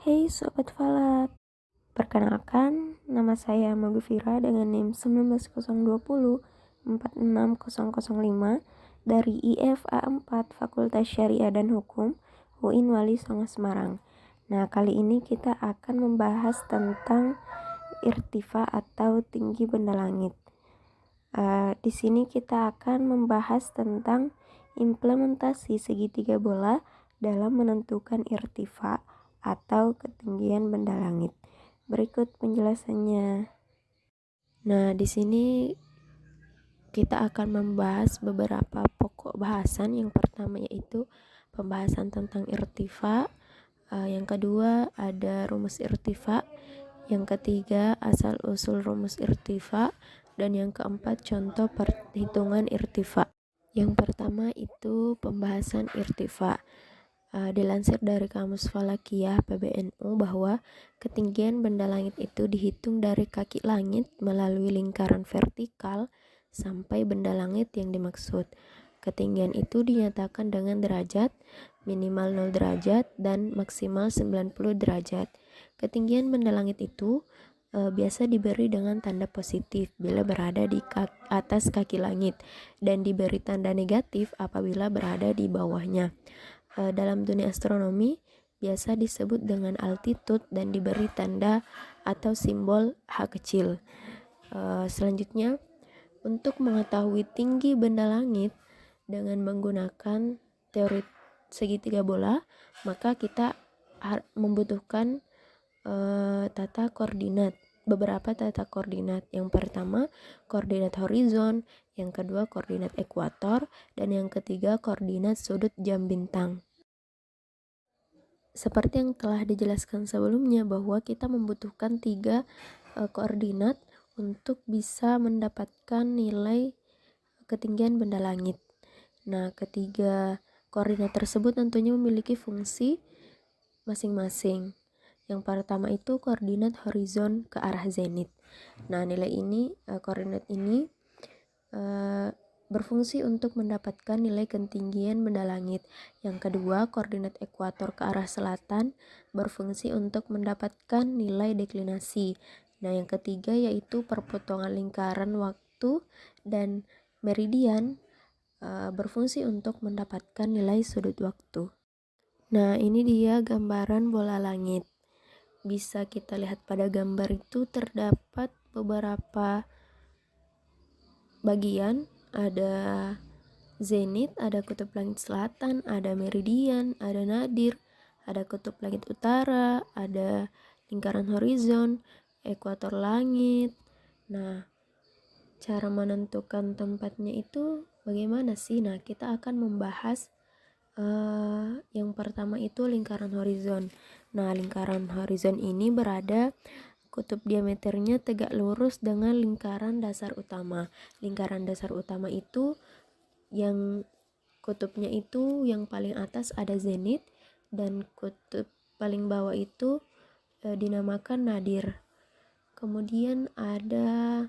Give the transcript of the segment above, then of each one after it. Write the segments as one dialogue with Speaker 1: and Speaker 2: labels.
Speaker 1: Hey Sobat Falak, perkenalkan nama saya Magufira dengan NIM 19020 46005 dari IFA 4 Fakultas Syariah dan Hukum UIN Wali Songo Semarang. Nah, kali ini kita akan membahas tentang irtifa atau tinggi benda langit. Di sini kita akan membahas tentang implementasi segitiga bola dalam menentukan irtifa atau ketinggian benda langit. Berikut penjelasannya. Nah, di sini kita akan membahas beberapa pokok bahasan. Yang pertama yaitu pembahasan tentang irtifa. Yang kedua ada rumus irtifa. Yang ketiga asal-usul rumus irtifa. Dan yang keempat contoh perhitungan irtifa. Yang pertama itu pembahasan irtifa. Dilansir dari Kamus Falakiyah PBNU bahwa ketinggian benda langit itu dihitung dari kaki langit melalui lingkaran vertikal sampai benda langit yang dimaksud. Ketinggian itu dinyatakan dengan derajat, minimal 0 derajat dan maksimal 90 derajat. Ketinggian benda langit itu biasa diberi dengan tanda positif bila berada di atas kaki langit dan diberi tanda negatif apabila berada di bawahnya. Dalam dunia astronomi biasa disebut dengan altitude dan diberi tanda atau simbol H kecil. Selanjutnya, untuk mengetahui tinggi benda langit dengan menggunakan teori segitiga bola, maka kita membutuhkan beberapa tata koordinat. Yang pertama, koordinat horizon, yang kedua koordinat ekuator, dan yang ketiga koordinat sudut jam bintang. Seperti yang telah dijelaskan sebelumnya bahwa kita membutuhkan 3 koordinat untuk bisa mendapatkan nilai ketinggian benda langit. Nah, ketiga koordinat tersebut tentunya memiliki fungsi masing-masing. Yang pertama itu koordinat horizon ke arah zenit. Nah, koordinat ini berfungsi untuk mendapatkan nilai ketinggian benda langit. Yang kedua, koordinat ekuator ke arah selatan berfungsi untuk mendapatkan nilai deklinasi. Nah, yang ketiga yaitu perpotongan lingkaran waktu dan meridian berfungsi untuk mendapatkan nilai sudut waktu. Nah, ini dia gambaran bola langit. Bisa kita lihat pada gambar itu terdapat beberapa bagian, ada zenit, ada kutub langit selatan, ada meridian, ada nadir, ada kutub langit utara, ada lingkaran horizon, ekuator langit. Nah, cara menentukan tempatnya itu bagaimana sih? Nah, kita akan membahas yang pertama itu lingkaran horizon. Nah, lingkaran horizon ini berada kutub diameternya tegak lurus dengan lingkaran dasar utama. Lingkaran dasar utama itu yang kutubnya itu yang paling atas ada zenit dan kutub paling bawah itu dinamakan nadir. Kemudian ada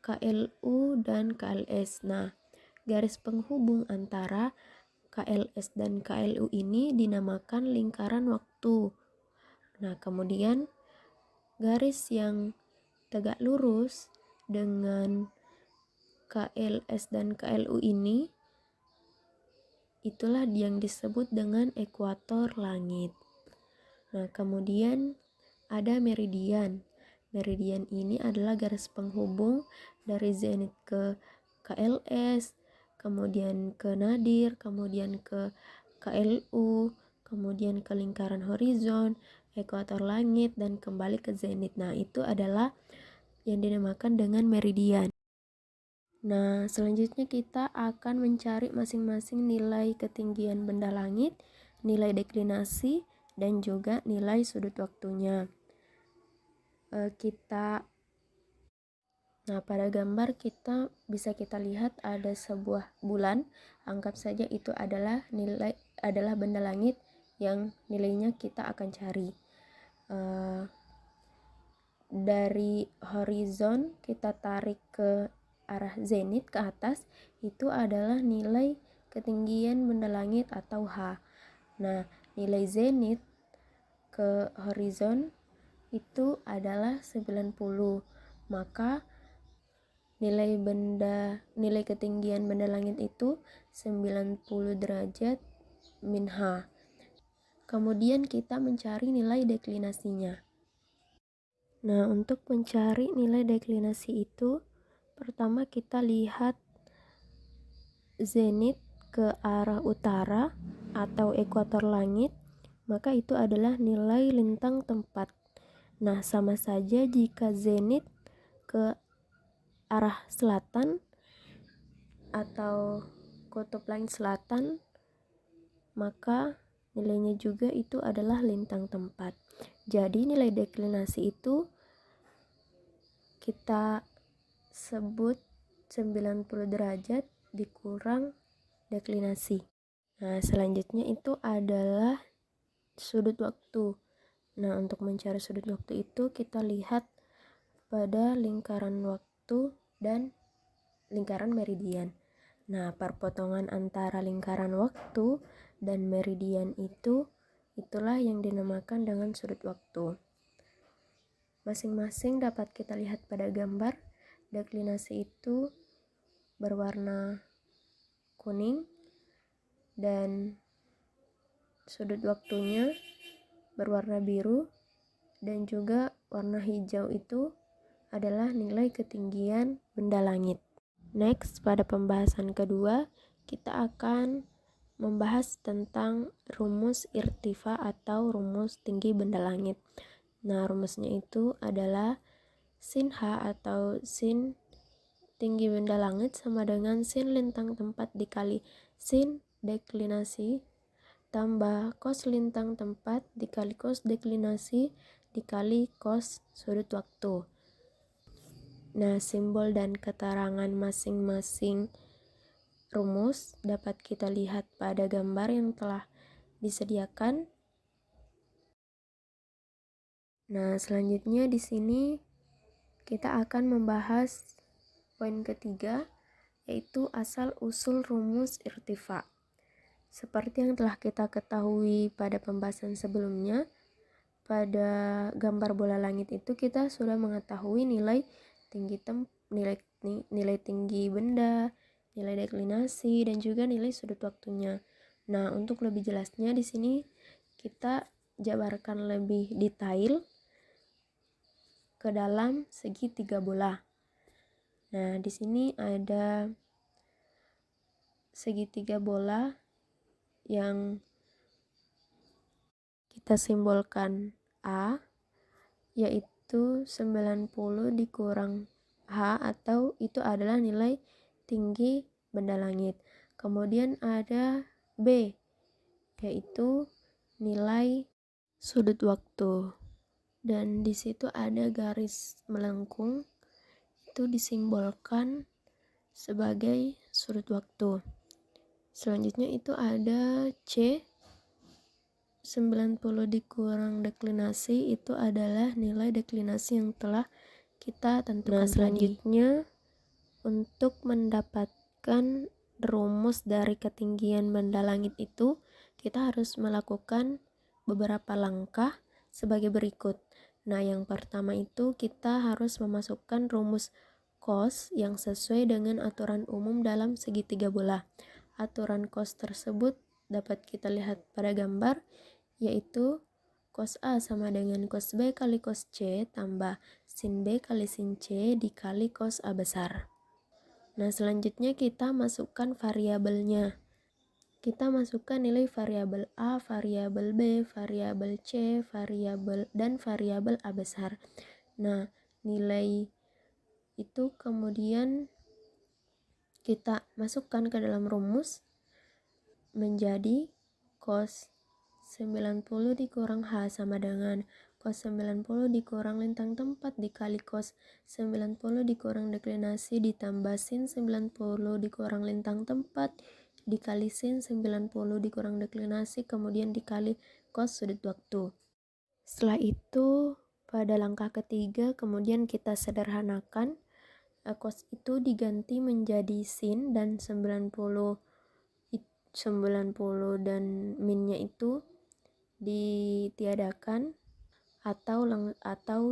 Speaker 1: KLU dan KLS. Nah, garis penghubung antara KLS dan KLU ini dinamakan lingkaran waktu. Nah, kemudian garis yang tegak lurus dengan KLS dan KLU ini itulah yang disebut dengan ekuator langit. Nah, kemudian ada meridian. Meridian ini adalah garis penghubung dari zenit ke KLS, kemudian ke nadir, kemudian ke KLU, kemudian ke lingkaran horizon, ekuator langit, dan kembali ke zenit. Nah, itu adalah yang dinamakan dengan meridian. Nah, selanjutnya kita akan mencari masing-masing nilai ketinggian benda langit, nilai deklinasi, dan juga nilai sudut waktunya. Nah, pada gambar bisa kita lihat ada sebuah bulan. Anggap saja itu adalah benda langit yang nilainya kita akan cari. Dari horizon kita tarik ke arah zenit ke atas, itu adalah nilai ketinggian benda langit atau H. Nah, nilai zenit ke horizon itu adalah 90. Maka nilai ketinggian benda langit itu 90 derajat min H. Kemudian kita mencari nilai deklinasinya. Nah, untuk mencari nilai deklinasi itu, pertama kita lihat zenit ke arah utara atau ekuator langit, maka itu adalah nilai lintang tempat. Nah, sama saja jika zenit ke arah selatan atau kutub langit selatan, maka nilainya juga itu adalah lintang tempat. Jadi nilai deklinasi itu kita sebut 90 derajat dikurang deklinasi. Nah, selanjutnya itu adalah sudut waktu. Nah, untuk mencari sudut waktu itu kita lihat pada lingkaran waktu dan lingkaran meridian. Nah, perpotongan antara lingkaran waktu dan meridian itulah yang dinamakan dengan sudut waktu. Masing-masing dapat kita lihat pada gambar. Deklinasi itu berwarna kuning dan sudut waktunya berwarna biru, dan juga warna hijau itu adalah nilai ketinggian benda langit. Next, pada pembahasan kedua, kita akan membahas tentang rumus irtifa atau rumus tinggi benda langit. Nah, rumusnya itu adalah sin H atau sin tinggi benda langit sama dengan sin lintang tempat dikali sin deklinasi tambah cos lintang tempat dikali cos deklinasi dikali cos sudut waktu. Nah, simbol dan keterangan masing-masing rumus dapat kita lihat pada gambar yang telah disediakan. Nah, selanjutnya di sini kita akan membahas poin ketiga, yaitu asal-usul rumus irtifa. Seperti yang telah kita ketahui pada pembahasan sebelumnya, pada gambar bola langit itu kita sudah mengetahui nilai tinggi benda, nilai deklinasi, dan juga nilai sudut waktunya. Nah, untuk lebih jelasnya di sini kita jabarkan lebih detail ke dalam segitiga bola. Nah, di sini ada segitiga bola yang kita simbolkan A, yaitu 90 dikurang H, atau itu adalah nilai tinggi benda langit. Kemudian ada B, yaitu nilai sudut waktu. Dan di situ ada garis melengkung, itu disimbolkan sebagai sudut waktu. Selanjutnya itu ada C, 90 dikurang deklinasi, itu adalah nilai deklinasi yang telah kita tentukan. Nah, selanjutnya untuk mendapatkan rumus dari ketinggian benda langit itu, kita harus melakukan beberapa langkah sebagai berikut. Nah, yang pertama itu kita harus memasukkan rumus cos yang sesuai dengan aturan umum dalam segitiga bola. Aturan cos tersebut dapat kita lihat pada gambar, yaitu cos A sama dengan cos B kali cos C tambah sin B kali sin C dikali cos A besar. Nah, selanjutnya kita masukkan variabelnya. Kita masukkan nilai variabel A, variabel B, variabel C, dan variabel A besar. Nah, nilai itu kemudian kita masukkan ke dalam rumus menjadi cos 90 dikurang H sama dengan cos 90 dikurang lintang tempat dikali cos 90 dikurang deklinasi ditambah sin 90 dikurang lintang tempat dikali sin 90 dikurang deklinasi kemudian dikali cos sudut waktu. Setelah itu pada langkah ketiga kemudian kita sederhanakan, cos itu diganti menjadi sin dan 90 dan minnya itu ditiadakan atau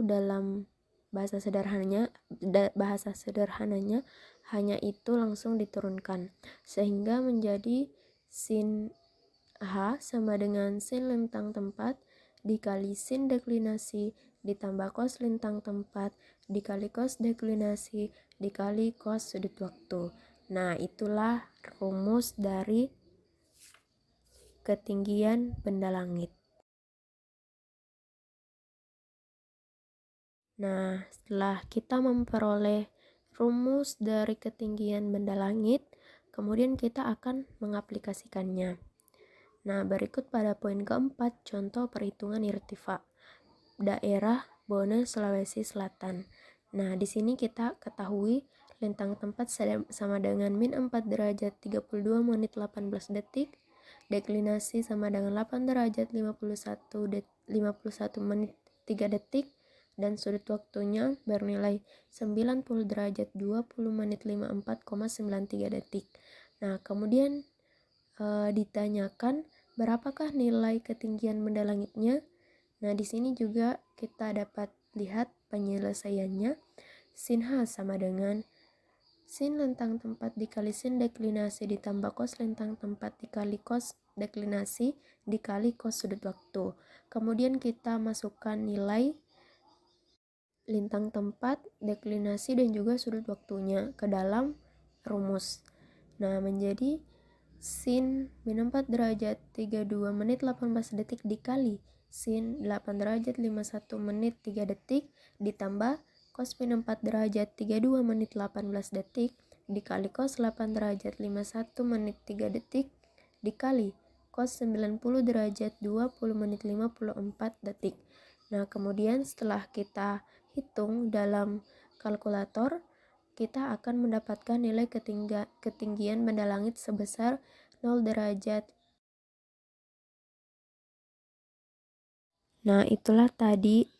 Speaker 1: dalam bahasa sederhananya hanya itu langsung diturunkan, sehingga menjadi sin H sama dengan sin lintang tempat dikali sin deklinasi ditambah cos lintang tempat dikali cos deklinasi dikali cos sudut waktu. Nah, itulah rumus dari ketinggian benda langit. Nah, setelah kita memperoleh rumus dari ketinggian benda langit, kemudian kita akan mengaplikasikannya. Nah, berikut pada poin keempat, contoh perhitungan irtifa daerah Bone, Sulawesi Selatan. Nah, di sini kita ketahui lintang tempat sama dengan min 4 derajat 32 menit 18 detik, deklinasi sama dengan 8 derajat 51 menit 3 detik, dan sudut waktunya bernilai 90 derajat 20 menit 54,93 detik. Nah, kemudian ditanyakan berapakah nilai ketinggian benda langitnya. Nah, di sini juga kita dapat lihat penyelesaiannya. Sin H sama dengan sin lintang tempat dikali sin deklinasi ditambah cos lintang tempat dikali cos deklinasi dikali cos sudut waktu. Kemudian kita masukkan nilai lintang tempat, deklinasi, dan juga sudut waktunya ke dalam rumus. Nah, menjadi sin min 4 derajat 32 menit 18 detik dikali sin 8 derajat 51 menit 3 detik ditambah cos min 4 derajat 32 menit 18 detik dikali cos 8 derajat 51 menit 3 detik dikali cos 90 derajat 20 menit 54 detik. Nah, kemudian setelah kita hitung dalam kalkulator, kita akan mendapatkan nilai ketinggian benda langit sebesar 0 derajat. Nah, itulah tadi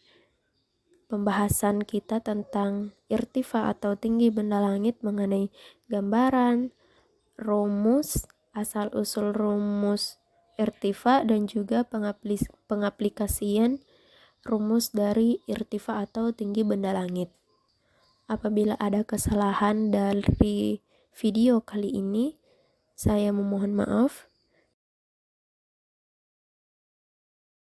Speaker 1: pembahasan kita tentang irtifa atau tinggi benda langit mengenai gambaran, rumus, asal-usul rumus irtifa, dan juga pengaplikasian rumus dari irtifa atau tinggi benda langit. Apabila ada kesalahan dari video kali ini, saya memohon maaf.